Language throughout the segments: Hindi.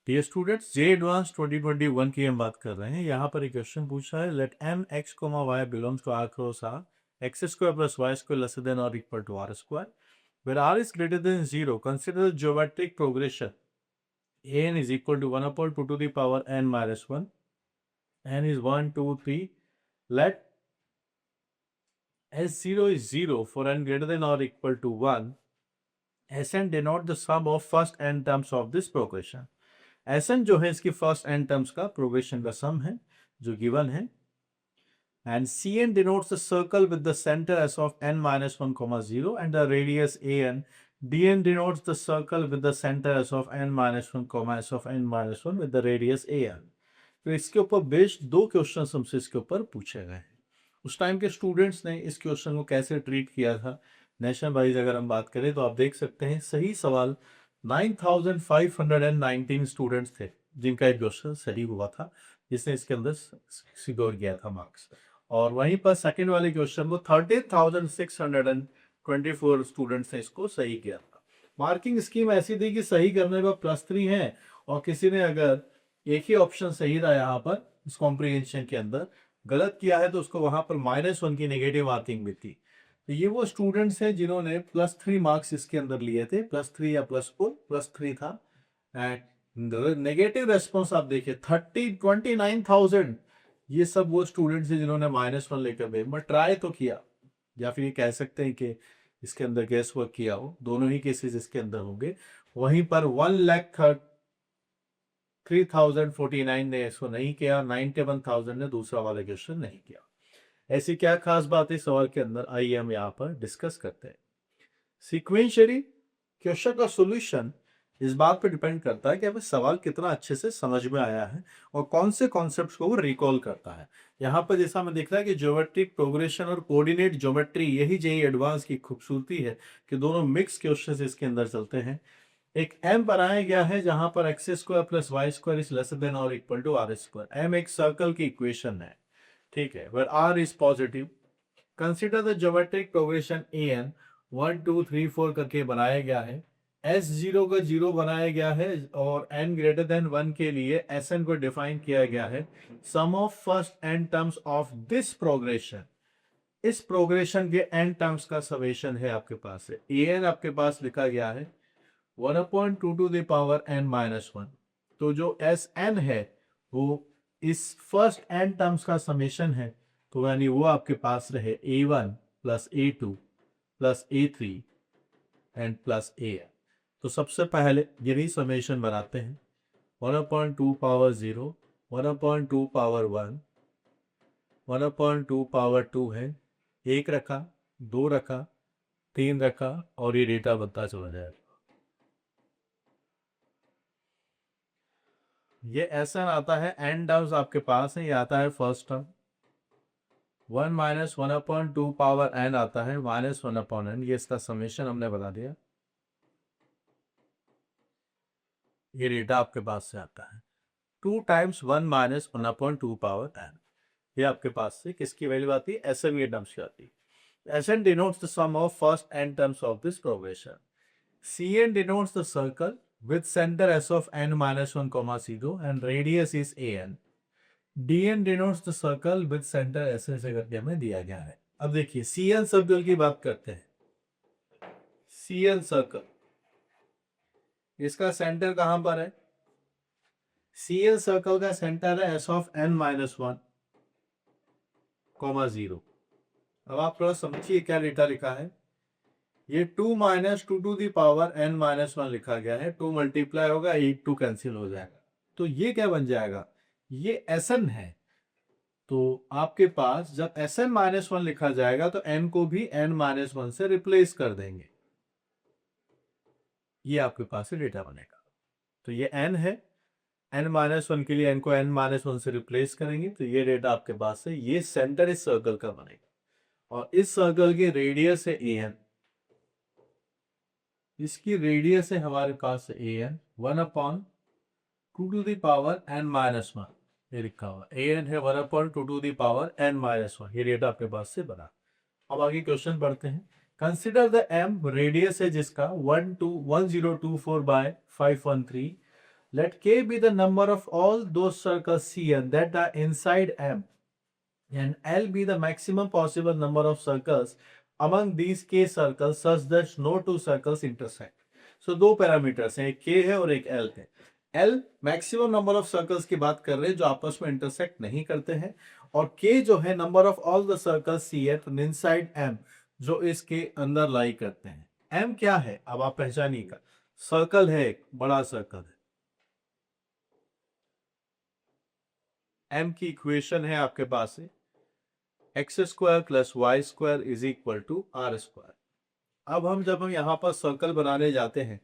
डियर स्टूडेंट्स, जे एडवांस 2021 की हम बात कर रहे हैं। यहाँ पर एक क्वेश्चन पूछा है, let M x comma y belongs to R cross R x square plus Y square less than और equal to are square where r is greater than 0. Consider the geometric progression. an is equal to 1 upon 2 to the power n minus 1. n is 1 2 3. Let s0 is 0 for n greater than or equal to 1. Sn denote the sum of first n terms of this progression. Sn जो है इसकी फर्स्ट n टर्म्स का प्रोग्रेशन का सम है जो गिवन है। And Cn denotes the circle with the center s of n minus 1 comma 0 and the radius an. Dn denotes the circle with the center s of n minus 1 comma s of n minus 1 with the radius an. तो इसके ऊपर बेस्ड दो क्वेश्चन हमसे इसके ऊपर पूछे गए हैं। उस टाइम के स्टूडेंट्स ने इस क्वेश्चन को कैसे ट्रीट किया था, नेशनल वाइज अगर हम बात करें तो आप देख सकते हैं सही सवाल 9519 स्टूडेंट्स थे जिनका एक क्वेश्चन सही हुआ था, जिसने इसके अंदर सिक्योर किया था मार्क्स। और वहीं पर सेकंड वाले क्वेश्चन को 13,624 स्टूडेंट्स ने इसको सही किया था। मार्किंग स्कीम ऐसी थी कि सही करने पर +3 है और किसी ने अगर एक ही ऑप्शन सही था यहाँ पर इस कॉम्प्रिहेंशन के अंदर, गलत किया है तो उसको वहां पर -1 की नेगेटिव मार्किंग भी थी। तो ये वो स्टूडेंट्स हैं जिन्होंने +3 मार्क्स इसके अंदर लिए थे, +3 या +4, +3 था। एंड नेगेटिव रेस्पॉन्स आप देखिए 29,000। ये सब वो स्टूडेंट्स हैं जिन्होंने -1 लेकर गए, बट ट्राई तो किया, या फिर ये कह सकते हैं कि इसके अंदर गैस वर्क किया हो। दोनों ही केसेस इसके अंदर होंगे। वहीं पर 1,03,049 ने इसको नहीं किया, 91,000 ने दूसरा वाला क्वेश्चन नहीं किया। ऐसी क्या खास बात है सवाल के अंदर, आइए हम यहाँ पर डिस्कस करते हैं। सीक्वेंशियली क्वेश्चन का सॉल्यूशन इस बात पर डिपेंड करता है कि हमें सवाल कितना अच्छे से समझ में आया है और कौन से कॉन्सेप्ट्स को वो रिकॉल करता है। यहाँ पर जैसा हमें दिख रहा है कि ज्योमेट्रिक प्रोग्रेशन और कोऑर्डिनेट ज्योमेट्री, यही जेईई एडवांस की खूबसूरती है कि दोनों मिक्स क्वेश्चंस इसके अंदर चलते हैं। एक एम बनाया गया है जहां पर x square plus Y square is less than और equal to are square. M एक सर्कल की इक्वेशन है, ठीक है, where r is positive. Consider the geometric progression an 1 2 3 4 करके बनाया गया है। s0 का 0 बनाया गया है और n ग्रेटर देन 1 के लिए sn को डिफाइन किया गया है। Sum of first n terms of this progression, इस प्रोग्रेशन के n टर्म्स का समेशन है आपके पास है। an आपके पास लिखा गया है 1/2 to the power n minus 1। तो जो sn है वो इस फर्स्ट n टर्म्स का समेशन है, तो यानी वो आपके पास रहे a1 plus a2 plus a3 and plus an। तो सबसे पहले यही समेशन बनाते हैं। 1/2 पावर 0, 1/2 पावर 1, 1/2 पावर 2 है, 1 रखा, 2 रखा, 3 रखा और ये डेटा बनता चला जाएगा। ये ऐसा आता है, n टर्म्स आपके पास है, ये आता है first term 1 minus 1/2 power n आता है -1/n, ये इसका समेशन हमने बता दिया। ये डेटा आपके पास से आता है 2 टाइम्स 1 माइनस 1/2 पावर n। ये आपके पास से किसकी वैल्यू आती है, Sn के टर्म्स की आती है। Sn denotes the sum of first n terms of this progression. Cn denotes the circle with center s of n minus 1 comma 0 and radius is an. dn denotes the circle with center ऐसे ऐसे करके हमें दिया गया है। अब देखिए Cn सर्कल की बात करते हैं। Cn सर्कल, इसका सेंटर कहां पर है? Cn सर्कल का सेंटर है s of n minus 1 comma 0। अब आप थोड़ा समझिए क्या डेटा लिखा है। ये 2 minus 2 to the power n minus 1 लिखा गया है। 2 मल्टीप्लाई होगा, 1 2 कैंसिल हो जाएगा, तो ये क्या बन जाएगा, ये Sn है। तो आपके पास जब Sn माइनस 1 लिखा जाएगा तो n को भी n माइनस 1 से रिप्लेस कर देंगे, ये आपके पास से डेटा बनेगा। तो ये n है, n माइनस 1 के लिए n को n माइनस 1 से रिप्लेस करेंगे, तो ये डेटा आपके पास है। ये सेंटर इस सर्कल का बनेगा और इस सर्कल की रेडियस है an। इसकी रेडियस है हमारे पास an 1/2 to the power n minus 1, ये लिखा हुआ an है 1/2 to the power n minus 1। ये डेटा आपके पास से बना। अब आगे क्वेश्चन पढ़ते हैं। कंसिडर द m रेडियस है जिसका 1024 bye 513 Let K be the number of all those circles Cn that are inside M, and L be the maximum possible number of circles among these K circles such that no two circles intersect. So दो पैरामीटर्स हैं, एक K है और एक L है. L maximum number of circles की बात कर रहे हैं जो आपस में इंटरसेक्ट नहीं करते हैं, और K जो है number of all the circles Cn inside M जो इसके अंदर लाई करते हैं. M क्या है अब आप पहचानिएगा. सर्कल है, एक बड़ा सर्कल है. M की इक्वेशन है आपके पास है X square plus Y square is equal to are square. अब जब हम यहाँ पर सर्कल बनाने जाते हैं,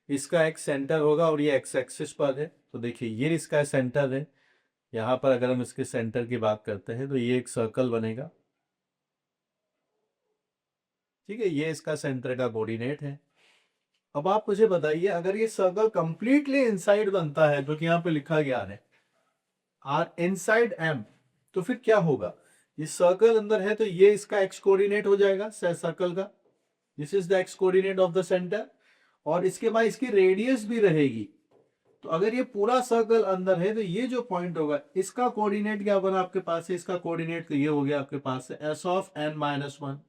इसका एक सेंटर होगा और ये एक्स एक्सिस पर है. तो देखिए ये इसका सेंटर है. यहाँ पर अगर हम इसके सेंटर की बात करते हैं तो ये एक सर्कल बनेगा. ठीक है, ये इसका सेंटर का कोऑर्डिनेट है. अब आप मुझे बताइए, अगर ये सर्कल कंप्लीटली इनसाइड बनता है जो कि यहाँ पे लिखा गया है आर इनसाइड एम, तो फिर क्या होगा. ये सर्कल अंदर है तो ये इसका एक्स कोऑर्डिनेट हो जाएगा सर्कल का. This is the x coordinate of the centre, और इसके बाद इसकी रेडियस भी रहेगी. तो अगर ये पूरा सर्कल अंदर है तो ये जो पॉइंट होगा इसका कोऑर्डिनेट क्या बना आपके पास है, इसका कोऑर्डिनेट तो ये हो गया आपके पास है S of N minus one,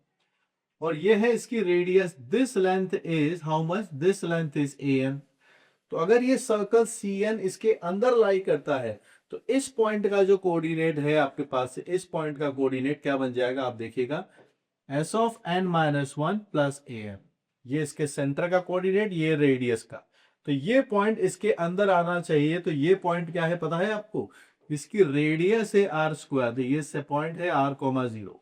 और ये है इसकी radius. This length is how much, this length is A N. तो अगर ये सर्कल सी एन इसके अंदर लाई करता है तो इस पॉइंट का जो कोऑर्डिनेट है आपके पास से, इस पॉइंट का कोऑर्डिनेट क्या बन जाएगा आप देखिएगा, S of N minus one plus A N. ये इसके सेंटर का कोऑर्डिनेट, ये रेडियस का. तो ये पॉइंट इसके अंदर आना चाहिए. तो ये पॉइंट क्या है पता है आपको, इसकी रेडियस है आर स्क्वायर. तो ये से पॉइंट है R comma zero.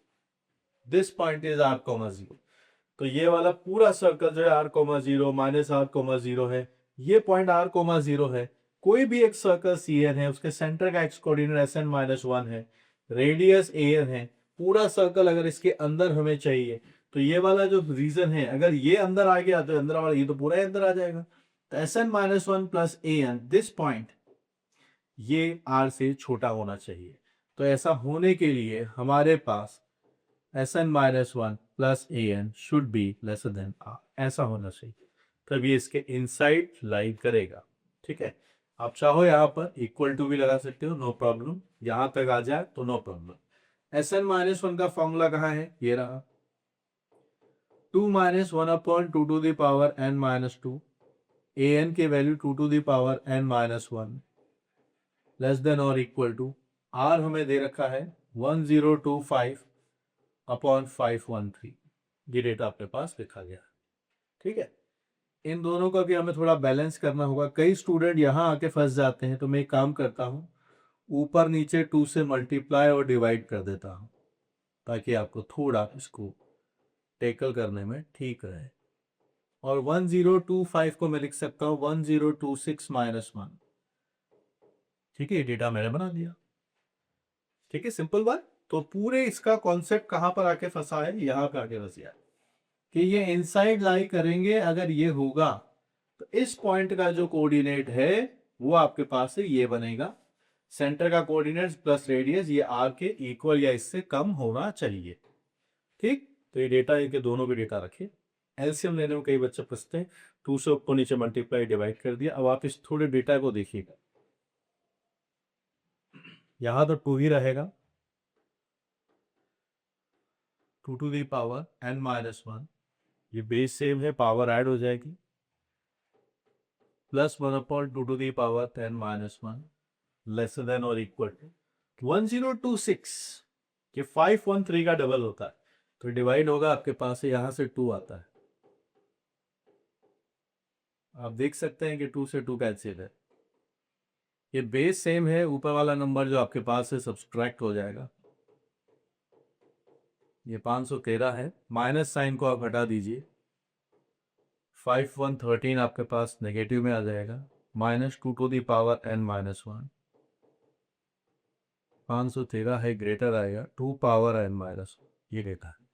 This point is R comma zero. तो ये वाला पूरा सर्कल जो है R comma zero minus R comma zero है. ये पॉइंट आर कोमा जीरो है. कोई भी एक सर्कल सी एन है, उसके सेंटर का X coordinate S N minus one है, रेडियस ए एन है. पूरा सर्कल अगर इसके अंदर हमें चाहिए तो ये वाला जो रीजन है, अगर ये अंदर आ गया तो अंदर वाला ये तो पूरा अंदर आ जाएगा. तो S N minus one plus A N, this point ये आर से छोटा होना चाहिए. तो ऐसा होने के लिए हमारे पास S N minus one plus A n should be lesser than r, ऐसा होना चाहिए. तब ये इसके इनसाइड लाई करेगा. ठीक है, आप चाहो यहाँ पर इक्वल टू भी लगा सकते हो, नो प्रॉब्लम. यहां तक आ जाए तो no problem. S N minus one का फॉर्मूला कहाँ है, ये रहा, two minus one upon two to the power n minus two. A n की value two to the power n minus one less than और इक्वल टू, आर हमें दे रखा है 1025 अपॉन 513. ये डेटा अपने पास लिखा गया. ठीक है, इन दोनों का भी हमें थोड़ा बैलेंस करना होगा. कई स्टूडेंट यहाँ आके फंस जाते हैं, तो मैं एक काम करता हूँ, ऊपर नीचे 2 से मल्टीप्लाई और डिवाइड कर देता हूँ ताकि आपको थोड़ा इसको टेकल करने में ठीक रहे. और 1025 को मैं लिख सकता हूँ 1026 माइनस वन. ठीक है, ये डेटा मैंने बना दिया. ठीक है, सिंपल बात. तो पूरे इसका कॉन्सेप्ट कहां पर आके फंसा है, यहां पे आके फंस गया कि ये इनसाइड लाई करेंगे. अगर ये होगा तो इस पॉइंट का जो कोऑर्डिनेट है वो आपके पास है ये बनेगा, सेंटर का कोऑर्डिनेट प्लस रेडियस, ये आर के इक्वल या इससे कम होना चाहिए. ठीक, तो ये डेटा के दोनों भी डेटा रखे. एलसीएम लेने में कई बच्चे फंसते हैं. 2 से ऊपर नीचे मल्टीप्लाई डिवाइड कर दिया. अब आप इस थोड़े डेटा को देखिएगा, यहां तो 2 ही रहेगा, 2 to the power n minus one. ये बेस सेम है, पावर ऐड हो जाएगी, plus one upon two to the power 10 minus one less than और इक्वल टू 1026. ये 513 का डबल होता है. तो डिवाइड होगा आपके पास से, यहां से 2 आता है. आप देख सकते हैं कि 2 से 2 कैंसिल है. ये बेस सेम है, ऊपर वाला नंबर जो आपके पास है सब्सट्रैक्ट हो जाएगा. ये 513 है, माइनस साइन को आप हटा दीजिए, 5113 आपके पास नेगेटिव में आ जाएगा, minus two to the power n minus one. 513 है ग्रेटर आएगा 2 पावर n माइनस. ये डेटा है,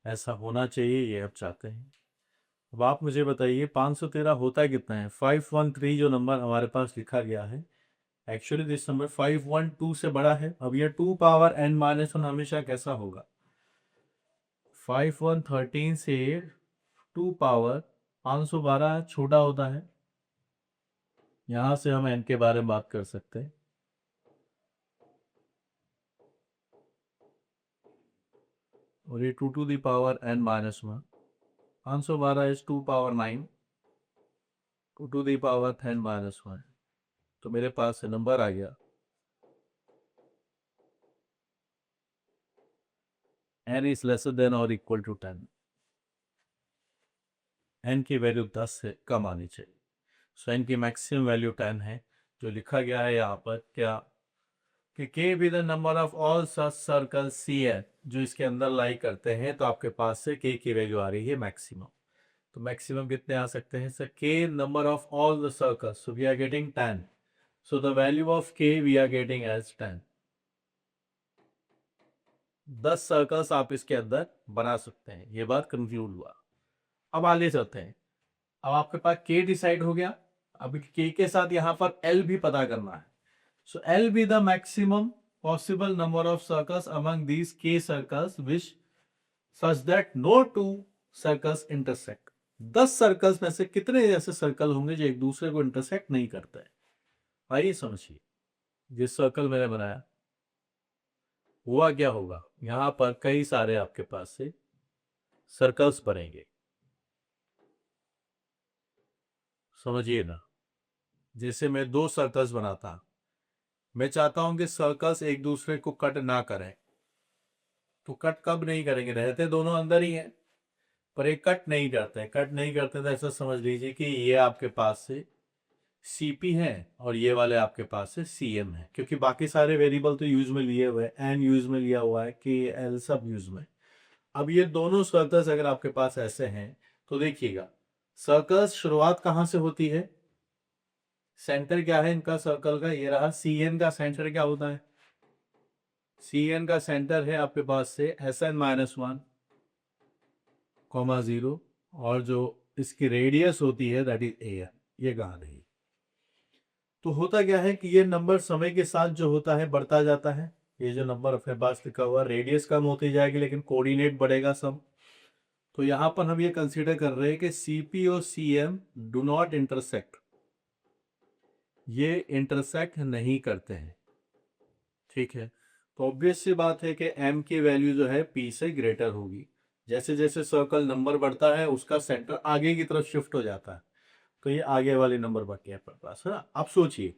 ऐसा होना चाहिए, ये आप चाहते हैं. अब आप मुझे बताइए 513 होता कितना है. 513 जो नंबर हमारे पास लिखा गया है, एक्चुअली दिस नंबर 512 से बड़ा है. अब ये 2 पावर n माइनस वन हमेशा कैसा होगा, 5113 से 2 पावर 512 छोटा होता है. यहां से हम n के बारे में बात कर सकते हैं। और ये 2 to the power n minus 1, answer हमारा is 2 power 9 2 to the power 10 minus 1। तो मेरे पास नंबर आ गया n is lesser than or equal to 10। n की वैल्यू 10 से कम आनी चाहिए। सो n की मैक्सिमम वैल्यू 10 है, जो लिखा गया है यहाँ पर क्या कि k भी the number of all such circle C है जो इसके अंदर लाई करते हैं। तो आपके पास से k की वैल्यू आ रही है मैक्सिमम। तो मैक्सिमम कितने आ सकते हैं sir? k number of all the circles, so we are getting 10। So the value of k we are getting as 10। 10 circles आप इसके अंदर बना सकते हैं। ये बात कंक्लूड हुआ। अब आगे चलते हैं। अब आपके पास k डिसाइड हो गया। अब k के साथ यहां पर l भी पता करना है। So L be the maximum possible number of circles among these k circles which such that no two circles intersect। 10 circles में से कितने ऐसे सर्कल होंगे जो एक दूसरे को इंटरसेक्ट नहीं करते हैं? आइए समझिए। जिस सर्कल मैंने बनाया हुआ क्या होगा, यहां पर कई सारे आपके पास से सर्कल्स बनेंगे। समझिए ना, जैसे मैं 2 सर्कल्स बनाता, मैं चाहता हूं कि सर्कल्स एक दूसरे को कट ना करें। तो कट कब नहीं करेंगे? रहते दोनों अंदर ही हैं, पर एक कट नहीं करते। कट नहीं करते तो ऐसा समझ लीजिए कि ये आपके पास से CP है और ये वाले आपके पास से CM है, क्योंकि बाकी सारे वेरिएबल तो यूज में लिए हुए हैं। n यूज में लिया हुआ है, KL सब यूज में। अब ये दोनों सर्कल्स अगर आपके पास ऐसे हैं तो देखिएगा, सर्कल्स शुरुआत कहां से होती है? सेंटर क्या है इनका सर्कल का? ये रहा। CN का सेंटर क्या होता है? CN का सेंटर है आपके पास से SN-1 0, और जो इसकी रेडियस होती है दैट इज AN। ये कहा नहीं। तो होता क्या है कि ये नंबर समय के साथ जो होता है बढ़ता जाता है। ये जो नंबर अपने पास लिखा हुआ, रेडियस कम होती जाएगी लेकिन कोऑर्डिनेट बढ़ेगा सब। तो यहां पर हम ये कंसीडर कर रहे हैं कि CP और CM डू नॉट इंटरसेक्ट। ये इंटरसेक्ट नहीं करते हैं, ठीक है। तो ऑब्वियस सी बात है कि m की वैल्यू जो है p से ग्रेटर होगी। जैसे जैसे सर्कल नंबर बढ़ता है उसका सेंटर आगे की तरफ शिफ्ट हो जाता है। तो ये आगे वाले नंबर बढ़ गए अपने पास, है ना। अब सोचिए,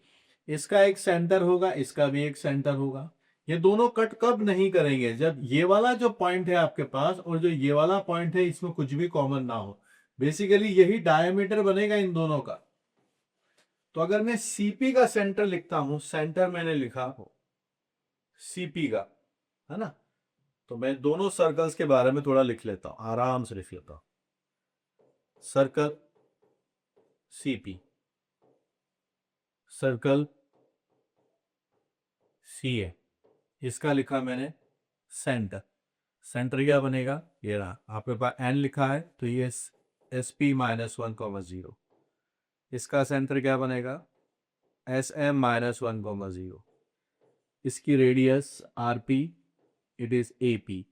इसका एक सेंटर होगा, इसका भी एक सेंटर होगा। ये दोनों कट कब नहीं करेंगे? जब ये वाला जो पॉइंट है आपके पास और जो ये वाला पॉइंट है इसमें कुछ भी कॉमन ना हो। बेसिकली यही डायमीटर बनेगा इन दोनों का। तो अगर मैं CP का सेंटर लिखता हूं, सेंटर मैंने लिखा CP का, है ना। तो मैं दोनों सर्कल्स के बारे में थोड़ा लिख लेता हूं, आराम से लिख लेता हूं। सर्कल CP, सर्कल CA, इसका लिखा मैंने सेंटर। सेंटर क्या बनेगा? ये रहा। आपके पास n लिखा है तो ये SP-1, 0। इसका सेंटर क्या बनेगा? SM-1, 0। इसकी radius RP, it is AP।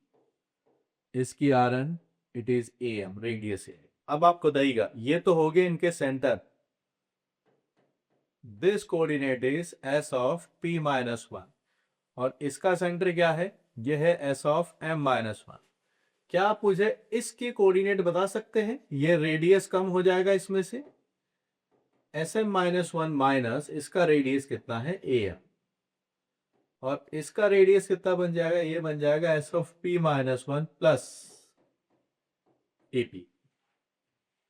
इसकी RN, it is AM, radius है। अब आपको देगा, ये तो हो गए इनके centre. This coordinate is S of P-1, और इसका सेंटर क्या है? ये है S of M-1। क्या आप मुझे इसके कोऑर्डिनेट बता सकते हैं? ये रेडियस कम हो जाएगा इसमें से, SM-1 माइनस इसका रेडियस कितना है? AM, और इसका रेडियस कितना बन जाएगा? ये बन जाएगा S of P-1 plus AP।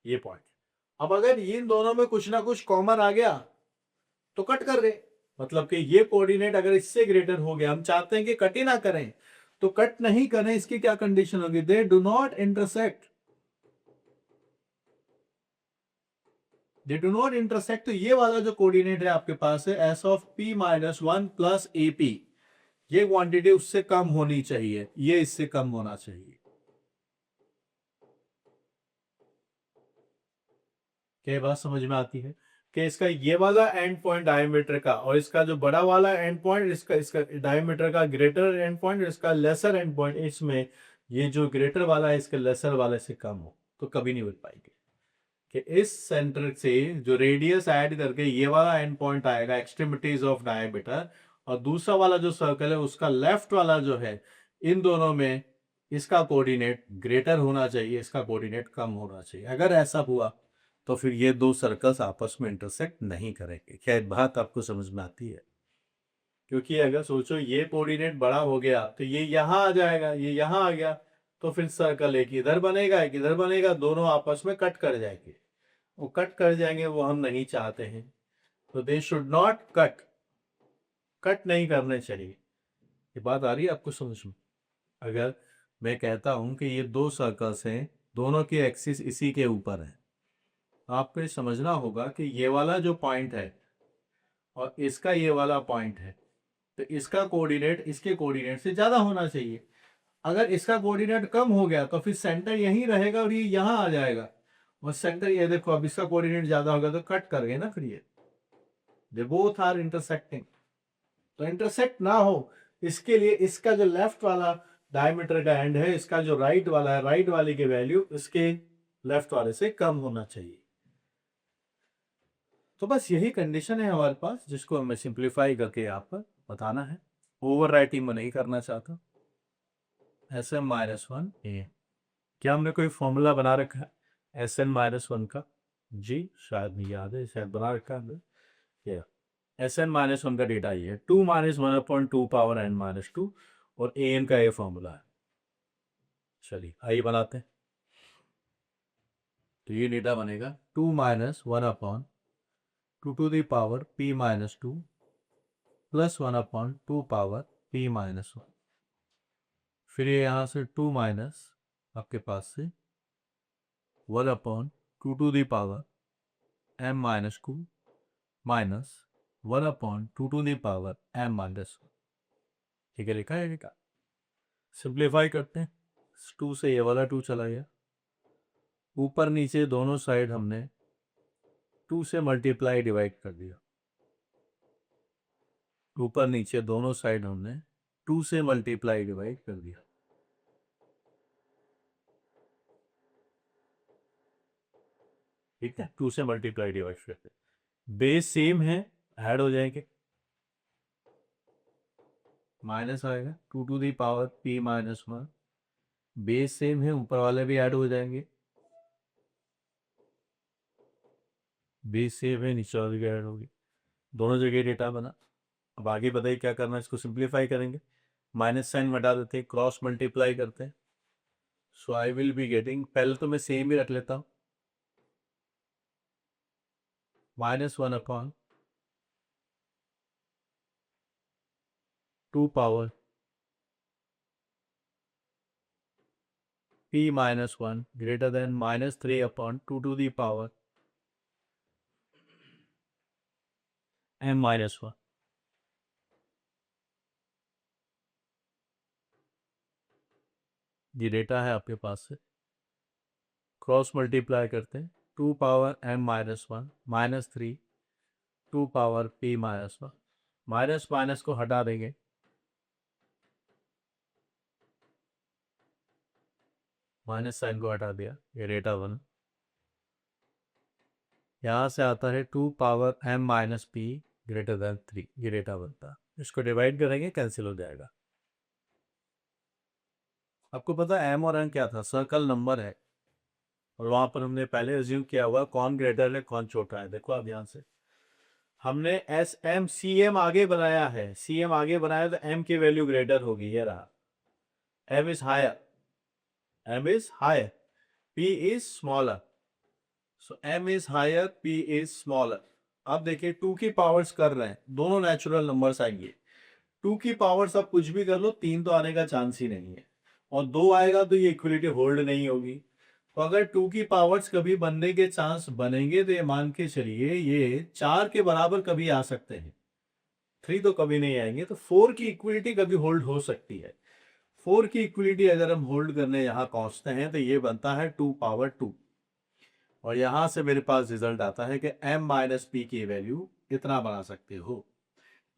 ये पॉइंट। अब अगर इन दोनों में कुछ ना कुछ कॉमन आ गया तो कट कर दे। मतलब कि ये कोऑर्डिनेट अगर इससे ग्रेटर हो गया, हम चाहते हैं कि कट ही ना करें, तो कट नहीं करें, इसकी क्या कंडीशन होगी? They do not intersect. They do not intersect. तो ये वाला जो कोऑर्डिनेट है आपके पास है S of P-1 plus AP, ये क्वांटिटी उससे कम होनी चाहिए, ये इससे कम होना चाहिए। क्या बात समझ में आती है कि इसका ये वाला एंड पॉइंट डायमीटर का और इसका जो बड़ा वाला एंड पॉइंट, इसका इसका डायमीटर का ग्रेटर एंड पॉइंट, इसका लेसर एंड पॉइंट, इसमें ये जो ग्रेटर वाला है इसके लेसर वाले से कम हो, तो कभी नहीं बन पाएंगे। कि इस सेंटर से जो रेडियस ऐड करके ये वाला एंड पॉइंट आएगा एक्सट्रीमिटीज ऑफ डायमीटर, और दूसरा वाला जो सर्कल है उसका लेफ्ट वाला जो है, इन दोनों में इसका कोऑर्डिनेट ग्रेटर होना चाहिए, इसका कोऑर्डिनेट कम होना चाहिए। अगर ऐसा हुआ तो फिर ये दो सर्कल्स आपस में इंटरसेक्ट नहीं करेंगे। क्या एक बात आपको समझ में आती है? क्योंकि अगर सोचो ये कोऑर्डिनेट बड़ा हो गया तो ये यहाँ आ जाएगा, ये यहाँ आ गया, तो फिर सर्कल एक इधर बनेगा एक इधर बनेगा, दोनों आपस में कट कर जाएंगे। वो कट कर जाएंगे, वो हम नहीं चाहते हैं। तो they should not cut, cut नहीं करने चाहिए। ये बात आ रही है आपको समझ में? अगर मैं कहता हूं कि ये दो सर्कल्स हैं, दोनों की एक्सिस इसी के ऊपर है, तो आपको ये समझना होगा कि ये वाला जो पॉइंट है और इसका ये वाला पॉइंट है, तो इसका कोऑर्डिनेट इसके कोऑर्डिनेट से ज्यादा होना चाहिए। अगर इसका कोऑर्डिनेट कम हो गया तो फिर सेंटर यहीं रहेगा और ये यहाँ आ जाएगा, और सेंटर ये देखो, अब इसका कोऑर्डिनेट ज्यादा होगा तो कट कर गए ना फिर ये, दे बोथ आर इंटरसेक्टिंग। तो इंटरसेक्ट ना हो इसके लिए इसका जो लेफ्ट वाला डायमीटर का एंड है, इसका जो राइट वाला है, राइट वाले की वैल्यू इसके लेफ्ट वाले से कम होना चाहिए। तो बस यही कंडीशन है हमारे पास, जिसको हमें सिंप्लीफाई करके यहाँ पर बताना है। ओवर राइटिंग में नहीं करना चाहता। एस एन माइनस वन ए, क्या हमने कोई फॉर्मूला बना रखा है एस एन माइनस वन का? जी शायद नहीं याद है, शायद बना रखा है। एस एन माइनस वन का डेटा ये है 2 माइनस 1/2 पावर एन माइनस 2, और ए एन का ये फॉर्मूला है। चलिए आइए बनाते हैं। तो ये डेटा बनेगा 2 minus 1/2 to the power p minus 2 plus 1/2 power p minus 1। फिर ये यहाँ से 2 माइनस आपके पास से 1/2 to the power m minus 2 minus 1/2 to the power m minus 1। ठीक है, लिखा है लिखा। सिंप्लीफाई करते हैं। 2 से ये वाला 2 चला गया, ऊपर नीचे दोनों साइड हमने 2 से मल्टीप्लाई डिवाइड कर दिया। ऊपर नीचे दोनों साइड हमने 2 से मल्टीप्लाई डिवाइड कर दिया। ठीक है, 2 से मल्टीप्लाई डिवाइड करते, बेस सेम है, ऐड हो जाएंगे, माइनस आएगा 2 to the power p minus 1। Base same है, ऊपर वाले भी ऐड हो जाएंगे, बेस सेम है, नीचे वाले भी ऐड होगी, दोनों जगह डेटा बना। अब आगे बताइए क्या करना है, इसको सिंप्लीफाई करेंगे, माइनस साइन हटा देते हैं, क्रॉस मल्टीप्लाई करते हैं। So I will be getting, पहले तो मैं सेम ही रख लेता हूँ, -1/2 power p minus 1 greater than -3/2 to the power m minus 1। ये डेटा है आपके पास से, क्रॉस मल्टीप्लाई करते हैं, 2 power m minus 1 -3 2 power p minus 1, minus minus को हटा देंगे, माइनस साइन को हटा दिया, ये डेटा 1। यहाँ से आता है 2 power m minus p greater than 3, ये डेटा बनता। इसको डिवाइड करेंगे, कैंसिल हो जाएगा। आपको पता है m और n क्या था? सर्कल नंबर है, और वहां पर हमने पहले अज्यूम किया हुआ कौन ग्रेटर है कौन छोटा है। देखो आप ध्यान से, हमने एस एम सी एम आगे बनाया है, सी एम आगे बनाया तो m की वैल्यू ग्रेटर होगी, ये रहा, m is higher, m is higher, p is smaller, so m is higher, p is smaller. अब देखिए 2 की पावर्स कर रहे हैं, दोनों नेचुरल नंबर्स आएंगे। 2 की पावर्स आप कुछ भी कर लो, 3 तो आने का चांस ही नहीं है, और 2 आएगा तो ये इक्वलिटी होल्ड नहीं होगी। तो अगर 2 की पावर्स कभी बनने के चांस बनेंगे तो ये मान के चलिए ये 4 के बराबर कभी आ सकते हैं, 3 तो कभी नहीं आएंगे। तो 4 की इक्वलिटी कभी होल्ड हो सकती है। 4 की इक्वलिटी अगर हम होल्ड करने यहाँ पहुंचते हैं तो ये बनता है 2 पावर 2, और यहां से मेरे पास रिजल्ट आता है कि m माइनस पी की वैल्यू इतना बना सकते हो।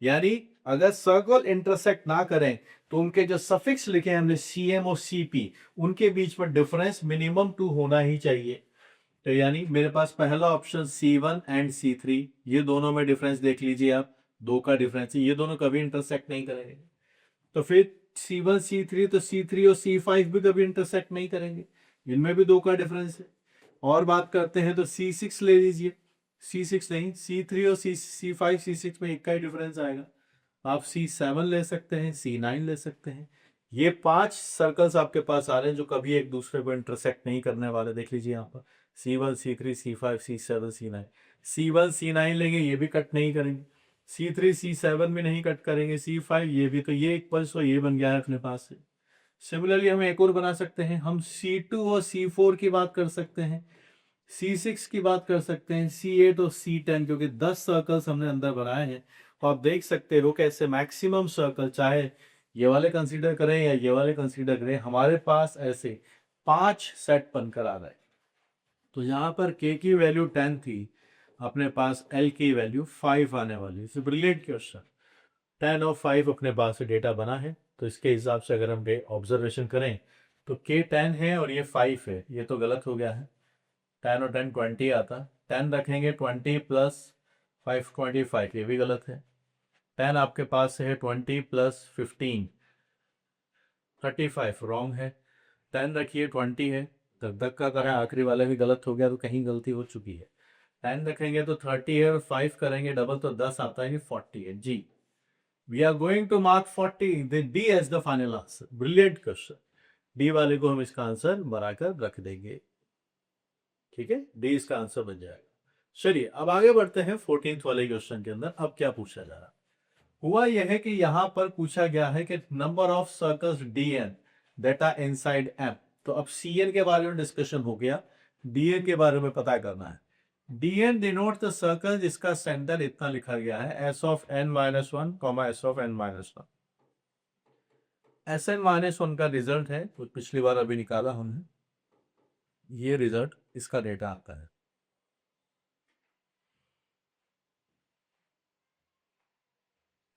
यानी अगर सर्कल इंटरसेक्ट ना करें तो उनके जो सफिक्स लिखे हैं हमने CM और CP, उनके बीच में डिफरेंस मिनिमम 2 होना ही चाहिए। तो यानी मेरे पास पहला ऑप्शन C1 एंड C3, ये दोनों में डिफरेंस देख लीजिए आप, 2 का डिफरेंस है, ये दोनों कभी इंटरसेक्ट नहीं करेंगे। तो फिर C1 C3, तो C3 और C5 भी कभी इंटरसेक्ट नहीं करेंगे, इनमें भी 2 का डिफरेंस है। और बात करते हैं तो C6 ले लीजिए, C6 नहीं, C3 और C5 C6 में एक का ही डिफरेंस आएगा। आप C7 ले सकते हैं, C9 ले सकते हैं। ये 5 सर्कल्स आपके पास आ रहे हैं जो कभी एक दूसरे को इंटरसेक्ट नहीं करने वाले। देख लीजिए यहाँ पर C1 C3 C5 C7 C9, C1 C9 लेंगे, ये भी कट नहीं करेंगे, C3 C7 भी नहीं कट करेंगे, C5 ये भी, तो ये इक्वल्स तो ये बन गया है अपने पास से। सिमिलरली हम एक और बना सकते हैं, हम C2 और C4 की बात कर सकते हैं, C6 की बात कर सकते हैं, C8 और C10, क्योंकि 10 सर्कल्स हमने अंदर बनाए हैं। तो आप देख सकते हो कैसे मैक्सिमम सर्कल, चाहे ये वाले कंसीडर करें या ये वाले कंसीडर करें, हमारे पास ऐसे 5 सेट बनकर आ रहे। तो यहाँ पर K की वैल्यू 10 थी, अपने पास L की वैल्यू 5 आने वाली है। ब्रिलियंट क्वेश्चन, 10 और 5 अपने पास से डेटा बना है, तो इसके हिसाब से अगर हम ऑब्जर्वेशन करें तो K 10 है और ये 5 है, ये तो गलत हो गया है, 10 और 10 20 आता, 10 रखेंगे 20 प्लस 5 25, ये भी गलत है। 10 आपके पास है 20 प्लस 15 35, रॉन्ग है। 10 रखिए 20 है, तक तक का करें, आखिरी वाला भी गलत हो गया, तो कहीं गलती हो चुकी है। 10 रखेंगे तो 30 है और 5 करेंगे डबल तो 10 आता है, 40 है जी। We are going to mark 40 D as the final answer. Brilliant question, D वाले को हम इसका आंसर बनाकर रख देंगे, ठीक है, डी इसका आंसर बन जाएगा। चलिए अब आगे बढ़ते हैं 14th वाले क्वेश्चन के अंदर। अब क्या पूछा जा रहा, हुआ यह है कि यहां पर पूछा गया है कि number of circles DN that are inside M. तो अब सीएन के बारे में डिस्कशन हो गया, डीएन के बारे में पता करना है। डीएन डिनोट द सर्कल जिसका सेंटर इतना लिखा गया है, S of N minus one comma S of N minus one. S N minus one का रिजल्ट है, तो पिछली बार अभी निकाला हमने, ये रिजल्ट इसका डेटा आता है।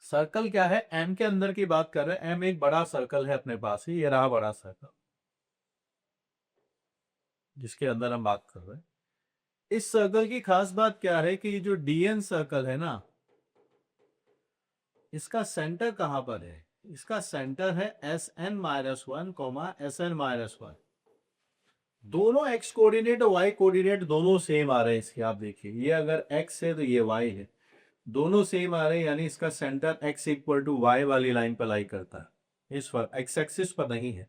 सर्कल क्या है, एम के अंदर की बात कर रहे हैं, एम एक बड़ा सर्कल है अपने पास ही, ये रहा बड़ा सर्कल जिसके अंदर हम बात कर रहे हैं। इस सर्कल की खास बात क्या है कि ये जो डीएन सर्कल है ना, इसका सेंटर कहां पर है, इसका सेंटर है S N minus one comma S N minus one. दोनों एक्स कोऑर्डिनेट और वाई कोऑर्डिनेट दोनों सेम आ रहे हैं इसके, आप देखिए, ये अगर एक्स है तो ये वाई है, दोनों सेम आ रहे हैं, यानी इसका centre X equal to Y वाली लाइन पर लाई करता है, इस पर एक्स एक्सिस पर नहीं है,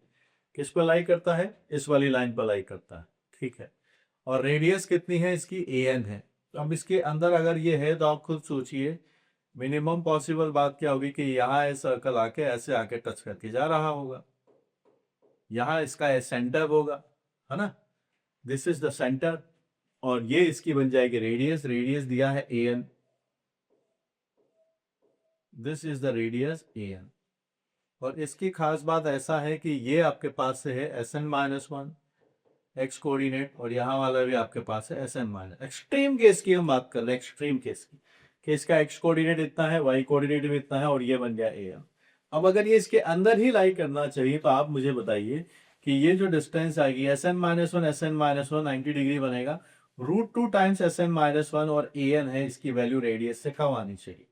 किस पर लाई करता है, इस वाली लाइन पर लाई करता है, ठीक है। और रेडियस कितनी है इसकी, एन है। तो अब इसके अंदर अगर ये है तो आप खुद सोचिए मिनिमम पॉसिबल बात क्या होगी कि यहाँ सर्कल आके ऐसे आके टच करके जा रहा होगा, यहाँ इसका सेंटर होगा, है ना, दिस इज द सेंटर, और ये इसकी बन जाएगी रेडियस, रेडियस दिया है N, this is the radius N. और इसकी खास बात ऐसा है कि ये आपके पास से है S N minus one X coordinate, और यहाँ वाला भी आपके पास है S N minus. Extreme case की हम बात कर रहे हैं, एक्सट्रीम केस की, कि इसका एक्स कोऑर्डिनेट इतना है, वाई कोऑर्डिनेट भी इतना है, और ये बन गया ए एम। अब अगर ये इसके अंदर ही लाई करना चाहिए तो आप मुझे बताइए कि ये जो डिस्टेंस आएगी S N minus one S N minus one 90 degree बनेगा, √2 times S N minus one, और ए एन है इसकी वैल्यू रेडियस से कम आनी चाहिए।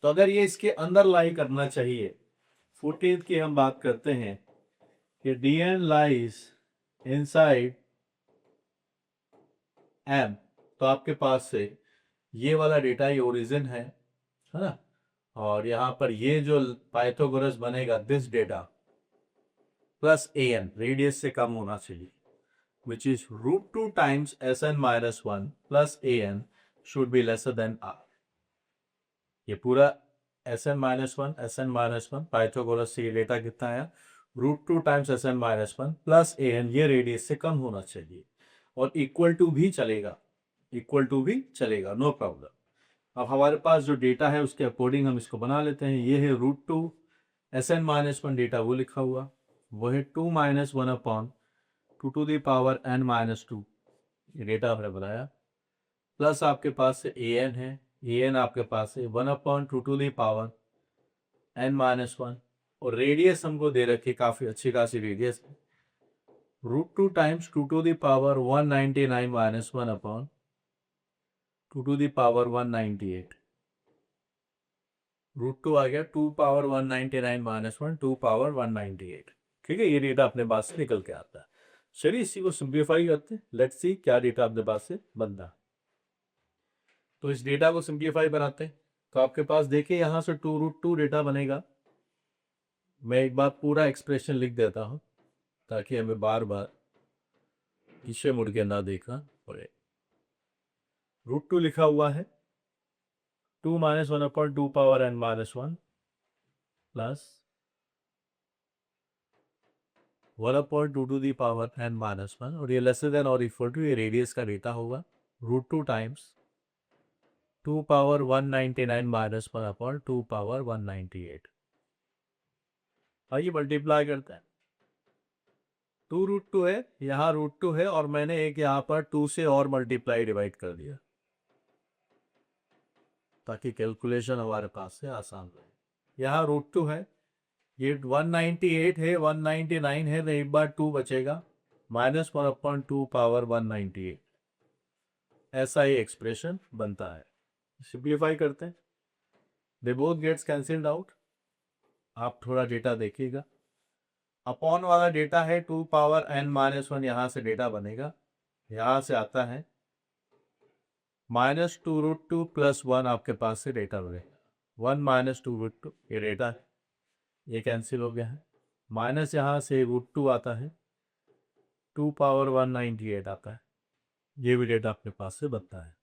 तो अगर ये इसके अंदर लाई करना चाहिए, 14th की हम बात करते हैं कि D N lies inside M, तो आपके पास से ये वाला डेटा ये ओरिजिन है ना, और यहां पर ये जो पाइथागोरस बनेगा this data plus A n, radius से कम होना चाहिए, which is √2 times S N minus one plus A n should be lesser than r. ये पूरा S N minus one Pythagoras से ये डेटा कितना आया, √2 times S N minus one plus A N, ये रेडियस से कम होना चाहिए, और इक्वल टू भी चलेगा, इक्वल टू भी चलेगा, नो प्रॉब्लम। अब हमारे पास जो डेटा है उसके अकॉर्डिंग हम इसको बना लेते हैं। ये है √2 S N minus one, data वो लिखा हुआ, वो है 2 - 1 upon 2 to the power n minus 2, ये डेटा हमने बनाया, प्लस आपके पास से ए एन है, ए एन आपके पास है 1 upon 2 to the power n minus one, और रेडियस हमको दे रखी, काफ़ी अच्छी खासी रेडियस है, √2 times 2 to the power 199 minus 1 upon 2 to the power 198। √2 आ गया 2 पावर 199 माइनस 1 2 पावर 198। ठीक है, ये डेटा अपने पास से निकल के आता है। चलिए इसी को सिंप्लीफाई करते हैं, लेट्स सी क्या डेटा अपने पास से बनता है। तो इस डेटा को सिंप्लीफाई बनाते हैं। तो आपके पास देखिए यहाँ से 2√2 डेटा बनेगा। मैं एक बार पूरा एक्सप्रेशन लिख देता हूँ ताकि हमें बार बार पीछे मुड़ के ना देखना पड़े। √2 लिखा हुआ है 2 minus 1 upon 2 power n minus 1 plus 1 upon 2 to the power n minus 1, और ये लेसर देन और इक्वल टू ये रेडियस का डेटा होगा √2 times 2 power 199 minus 1 upon 2 power 198। आइए मल्टीप्लाई करते हैं। 2√2 है, यहाँ √2 है, और मैंने एक यहाँ पर 2 से और मल्टीप्लाई डिवाइड कर दिया ताकि कैलकुलेशन हमारे पास से आसान रहे। यहाँ √2 है, ये 198 है, 199 है, तो एक बार 2 बचेगा माइनस 1 अपॉन 2 पावर 198। ऐसा ही एक्सप्रेशन बनता है। सिंप्लीफाई करते हैं, they both gets cancelled out. आप थोड़ा डेटा देखिएगा, अपॉन वाला डेटा है 2 पावर n माइनस 1, यहाँ से डेटा बनेगा, यहाँ से आता है माइनस 2√2 प्लस 1, आपके पास से डेटा बनेगा 1 माइनस 2√2, ये डेटा है, ये कैंसिल हो गया है। माइनस यहाँ से √2 आता है, 2 पावर 198 आता है, ये भी डेटा अपने पास से बनता है।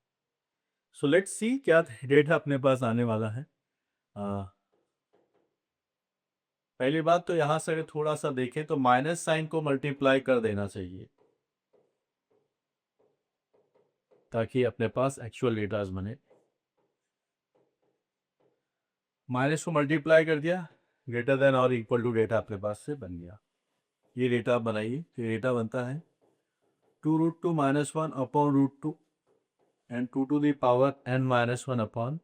सो लेट्स सी क्या डेटा अपने पास आने वाला है। पहली बात तो यहाँ से अगर थोड़ा सा देखें तो माइनस साइन को मल्टीप्लाई कर देना चाहिए ताकि अपने पास एक्चुअल डेटा बने। माइनस को मल्टीप्लाई कर दिया, ग्रेटर देन और इक्वल टू डेटा अपने पास से बन गया। ये डेटा बनाइए, ये डेटा बनता है 2√2 minus 1 upon √2 and 2 to the power n minus 1 upon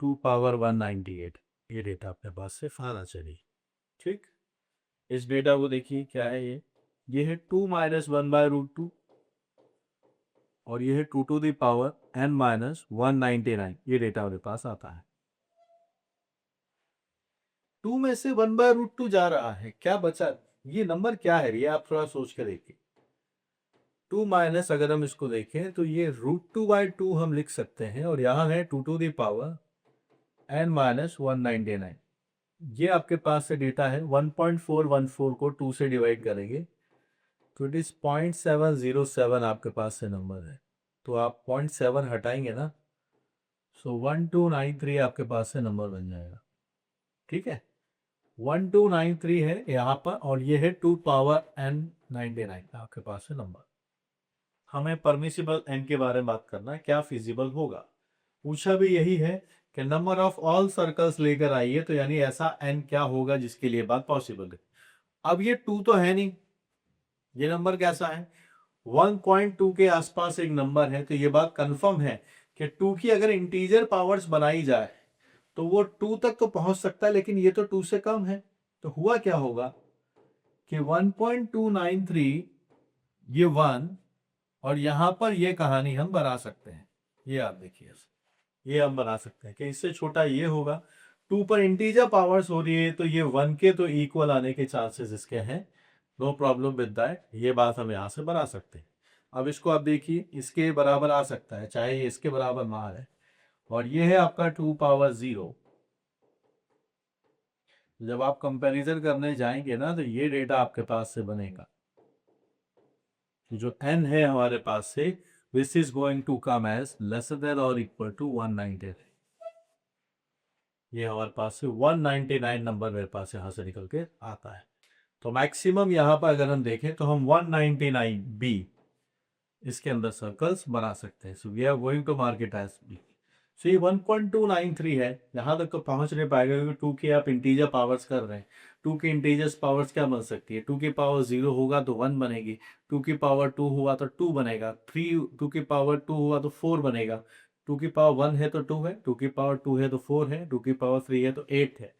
2 power 198। ये डेटा अपने पास से आना चाहिए। ठीक, इस डेटा को देखिए क्या है, ये है 2 माइनस 1 बाय √2, और ये है 2 to the power n minus 199। ये डेटा मेरे पास आता है। 2 में से 1 बाय √2 जा रहा है, क्या बचा, ये नंबर क्या है, ये आप थोड़ा सोच कर देखिए। 2 माइनस अगर हम इसको देखें तो ये √2 बाय 2 हम लिख सकते हैं, और यहाँ है 2 to the power n minus 199। ये आपके पास से डेटा है। 1.414 को 2 से डिवाइड करेंगे तो इट इज 0.707 आपके पास से नंबर है, तो आप 0.7 हटाएंगे ना, सो 1293 आपके पास से नंबर बन जाएगा। ठीक है, 1293 है यहाँ पर, और ये है 2 पावर n99 आपके पास से नंबर। हमें परमिसिबल n के बारे में बात करना है, क्या फिजिबल होगा। पूछा भी यही है कि नंबर ऑफ ऑल सर्कल्स लेकर आइए, तो यानी ऐसा n क्या होगा जिसके लिए बात पॉसिबल है। अब ये 2 तो है नहीं, ये नंबर कैसा है, 1.2 के आसपास एक नंबर है, तो ये बात कंफर्म है कि 2 की अगर इंटीजर पावर्स बनाई जाए तो वो 2 तक तो पहुंच सकता है, लेकिन ये तो 2 से कम है। तो हुआ क्या होगा कि 1.293 ये 1, और यहां पर ये कहानी हम बना सकते हैं। ये आप देखिए, ये हम बना सकते हैं कि इससे छोटा ये होगा। 2 पर इंटीजर पावर्स हो रही है, तो ये 1 के तो इक्वल आने के चांसेस इसके हैं, नो प्रॉब्लम विद दैट। ये बात हम यहाँ से बना सकते हैं। अब इसको आप देखिए, इसके बराबर आ सकता है, चाहे ये इसके बराबर ना है, और ये है आपका 2 पावर 0। जब आप कंपैरिजन करने जाएंगे ना, तो ये डेटा आपके पास से बनेगा। जो n है हमारे पास से, this is going to come as lesser than और इक्वल टू 199। ये हमारे पास से 199 नंबर मेरे पास यहाँ से निकल के आता है। तो मैक्सिमम यहाँ पर अगर हम देखें तो हम 199 बी इसके अंदर सर्कल्स बना सकते हैं। So we are going to mark it as B. So ये 1.293 है, यहाँ तक तो पहुंच नहीं पाएगा क्योंकि 2 के आप इंटीजर पावर्स कर रहे हैं। 2 के इंटीजर्स पावर्स क्या बन सकती है, 2 की पावर 0 होगा तो 1 बनेगी, 2 की पावर 2 हुआ तो 2 बनेगा, 2 की पावर 2 हुआ तो 4 बनेगा, 2 की पावर 1 है तो 2 है, 2 की पावर 2 है तो 4 है, 2 की पावर 3 है तो 8 है।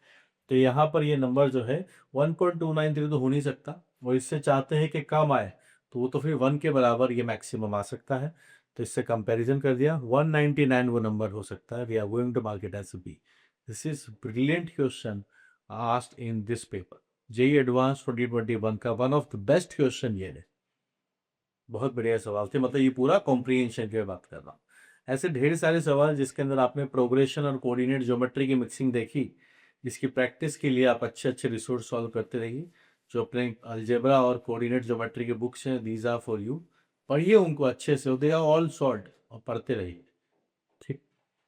तो यहाँ पर ये नंबर जो है 1.293 तो हो नहीं सकता, और इससे चाहते हैं कि कम आए, तो वो तो फिर 1 के बराबर ये मैक्सिमम आ सकता है। तो इससे कंपैरिजन कर दिया, 199 वो नंबर हो सकता है। We are going to mark it as B. This is brilliant question asked in this paper. JEE advance 2021 का one of the best question ये है। बहुत बढ़िया सवाल थे, मतलब ये पूरा कॉम्प्रीहेंशन की बात कर रहा हूँ। ऐसे ढेर सारे सवाल जिसके अंदर आपने प्रोग्रेशन और कोऑर्डिनेट ज्योमेट्री की मिक्सिंग देखी, जिसकी प्रैक्टिस के लिए आप अच्छे अच्छे रिसोर्स सॉल्व करते रहिए। जो अपने अलजेब्रा और कोऑर्डिनेट ज्योमेट्री के बुक्स हैं, दीज आर फॉर यू। पढ़िए उनको अच्छे से, दे आर ऑल सॉल्व, और पढ़ते रहिए।